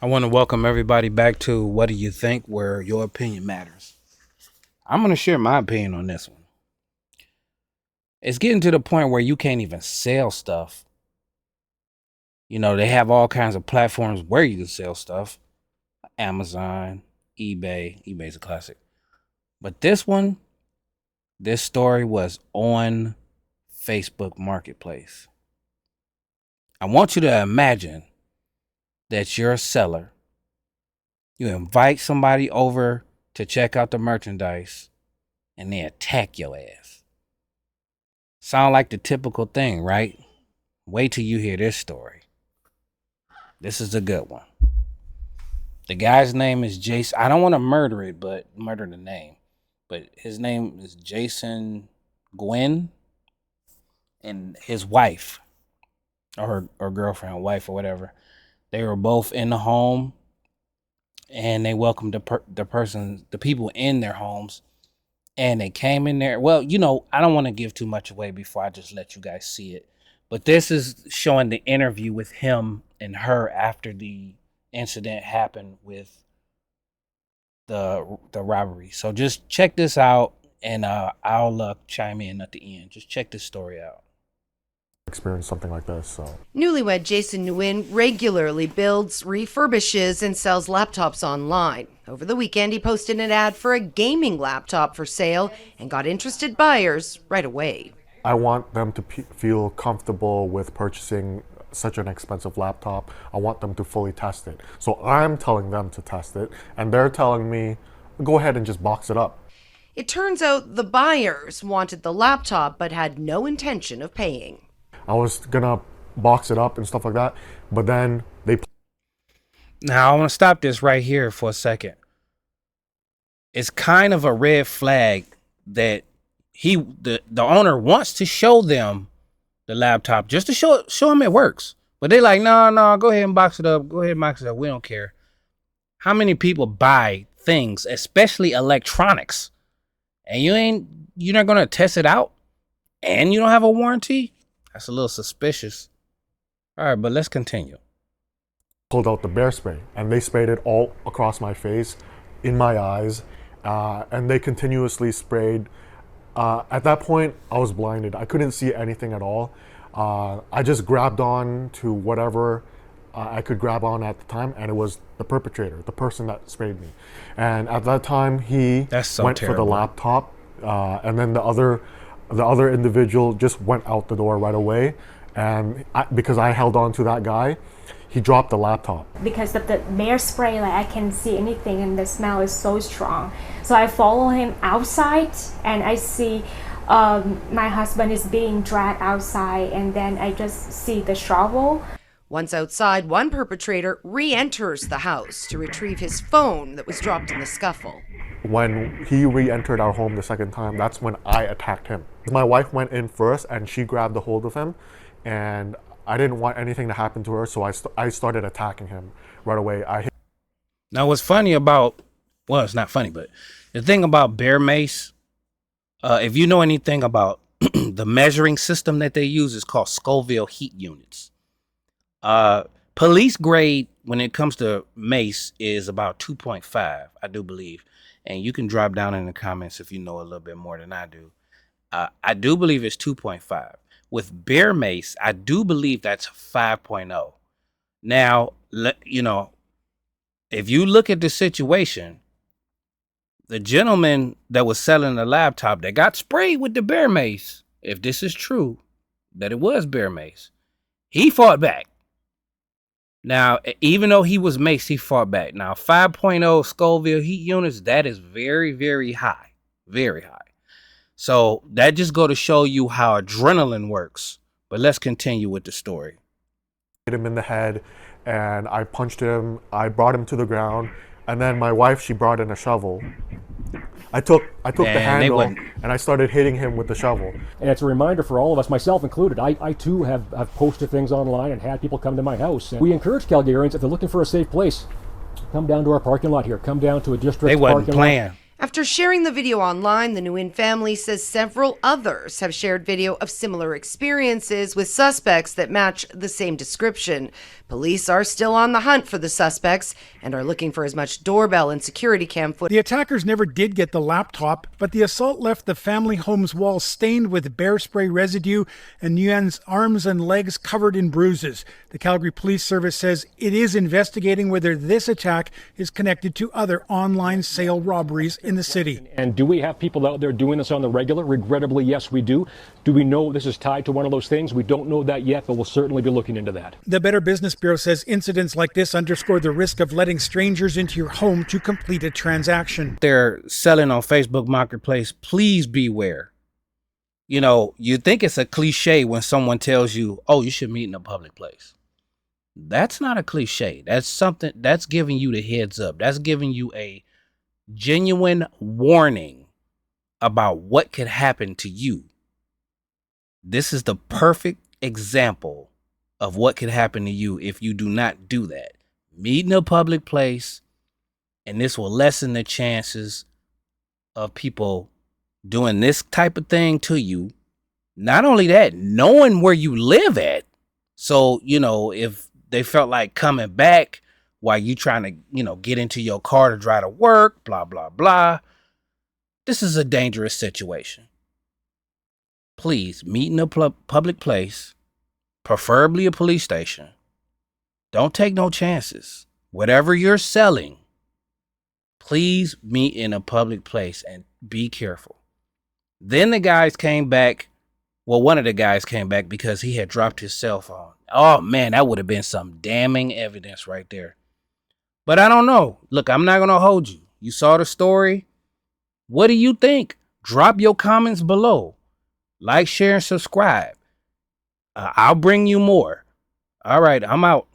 I want to welcome everybody back to What Do You Think, where your opinion matters. I'm going to share my opinion on this one. It's getting to the point where you can't even sell stuff. You know, they have all kinds of platforms where you can sell stuff. Amazon, eBay. eBay's a classic. But this story was on Facebook Marketplace. I want you to imagine that you're a seller. You invite somebody over to check out the merchandise and they attack your ass. Sound like the typical thing, right? Wait till you hear this story. This is a good one. The guy's name is Jason. I don't want to murder the name. But his name is Jason Gwynn, and his wife, or girlfriend, wife, or whatever. They were both in the home, and they welcomed the people in their homes, and they came in there. Well, you know, I don't want to give too much away before I just let you guys see it. But this is showing the interview with him and her after the incident happened with the robbery. So just check this out, and I'll chime in at the end. Just check this story out. Experience something like this. So Newlywed Jason Nguyen regularly builds, refurbishes, and sells laptops online. Over the weekend, he posted an ad for a gaming laptop for sale and got interested buyers right away. I want them to feel comfortable with purchasing such an expensive laptop. I want them to fully test it. So I'm telling them to test it, and they're telling me, go ahead and just box it up. It turns out the buyers wanted the laptop but had no intention of paying. I was gonna box it up and stuff like that, but then they... Now I want to stop this right here for a second. It's kind of a red flag that the owner wants to show them the laptop just to show them it works. But they like, no, go ahead and box it up. Go ahead and box it up. We don't care. How many people buy things, especially electronics, and you're not gonna test it out, and you don't have a warranty? That's a little suspicious. All right, but let's continue. Pulled out the bear spray, and they sprayed it all across my face, in my eyes, and they continuously sprayed. At that point, I was blinded. I couldn't see anything at all. I just grabbed on to whatever I could grab on at the time, and it was the perpetrator, the person that sprayed me. And at that time, he went for the laptop, and then the other individual just went out the door right away. And because I held on to that guy, he dropped the laptop. Because of the bear spray, like I can't see anything, and the smell is so strong. So I follow him outside, and I see my husband is being dragged outside, and then I just see the shovel. Once outside, one perpetrator re-enters the house to retrieve his phone that was dropped in the scuffle. When he re-entered our home the second time, that's when I attacked him. My wife went in first, and she grabbed a hold of him, and I didn't want anything to happen to her, so I started attacking him right away. Now, what's funny about, well, it's not funny, but the thing about bear mace, if you know anything about the measuring system that they use, is called Scoville heat units. Police grade, when it comes to mace, is about 2.5, I do believe. And you can drop down in the comments if you know a little bit more than I do. I do believe it's 2.5. With bear mace, I do believe that's 5.0. Now, you know, if you look at the situation, the gentleman that was selling the laptop that got sprayed with the bear mace, if this is true, that it was bear mace, he fought back. Now, even though he was maced, he fought back. Now, 5.0 Scoville heat units, that is very, very high. Very high. So that just go to show you how adrenaline works. But let's continue with the story. Hit him in the head, and I punched him. I brought him to the ground, and then my wife, she brought in a shovel. I took the handle and I started hitting him with the shovel. And it's a reminder for all of us, myself included. I too have posted things online and had people come to my house. And we encourage Calgarians, if they're looking for a safe place, come down to our parking lot here. Come down to a district parking lot. After sharing the video online, the Nguyen family says several others have shared video of similar experiences with suspects that match the same description. Police are still on the hunt for the suspects and are looking for as much doorbell and security cam footage. The attackers never did get the laptop, but the assault left the family home's wall stained with bear spray residue and Nguyen's arms and legs covered in bruises. The Calgary Police Service says it is investigating whether this attack is connected to other online sale robberies in the city. And do we have people out there doing this on the regular? Regrettably, yes, we do. Do we know this is tied to one of those things? We don't know that yet, but we'll certainly be looking into that. The Better Business Bureau says incidents like this underscore the risk of letting strangers into your home to complete a transaction. They're selling on Facebook Marketplace. Please beware. You know, you think it's a cliche when someone tells you, oh, you should meet in a public place. That's not a cliche. That's something that's giving you the heads up. That's giving you a genuine warning about what could happen to you. This is the perfect example of what could happen to you if you do not do that. Meet in a public place, and this will lessen the chances of people doing this type of thing to you. Not only that, knowing where you live at. So, you know, if they felt like coming back while you trying to, you know, get into your car to drive to work, blah, blah, blah. This is a dangerous situation. Please meet in a public place, preferably a police station. Don't take no chances. Whatever you're selling, please meet in a public place and be careful. Then the guys came back. Well, one of the guys came back because he had dropped his cell phone. Oh, man, that would have been some damning evidence right there. But I don't know. Look, I'm not going to hold you. You saw the story. What do you think? Drop your comments below. Like, share, and subscribe. I'll bring you more. All right, I'm out.